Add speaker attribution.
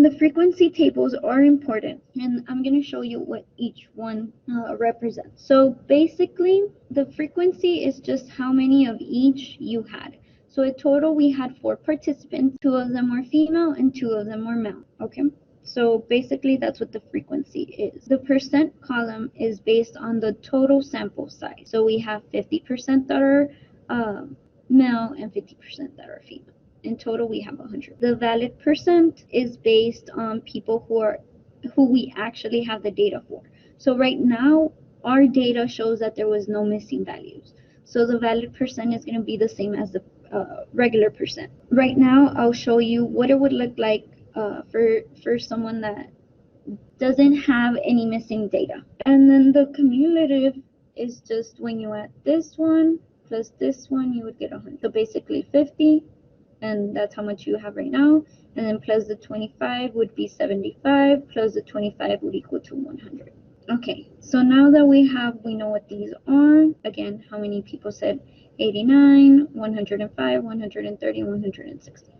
Speaker 1: The frequency tables are important, and I'm going to show you what each one represents. So basically, the frequency is just how many of each you had. So in total, we had 4 participants. 2 of them were female and 2 of them were male. Okay. So basically, that's what the frequency is. The percent column is based on the total sample size. So we have 50% that are male and 50% that are female. In total, we have 100. The valid percent is based on people who we actually have the data for. So right now, our data shows that there was no missing values. So the valid percent is going to be the same as the regular percent. Right now, I'll show you what it would look like for someone that doesn't have any missing data. And then the cumulative is just when you add this one plus this one, you would get 100. So basically 50, and that's how much you have right now. And then plus the 25 would be 75, plus the 25 would equal to 100. Okay, so now that we know what these are. Again, how many people said 89, 105, 130, 160.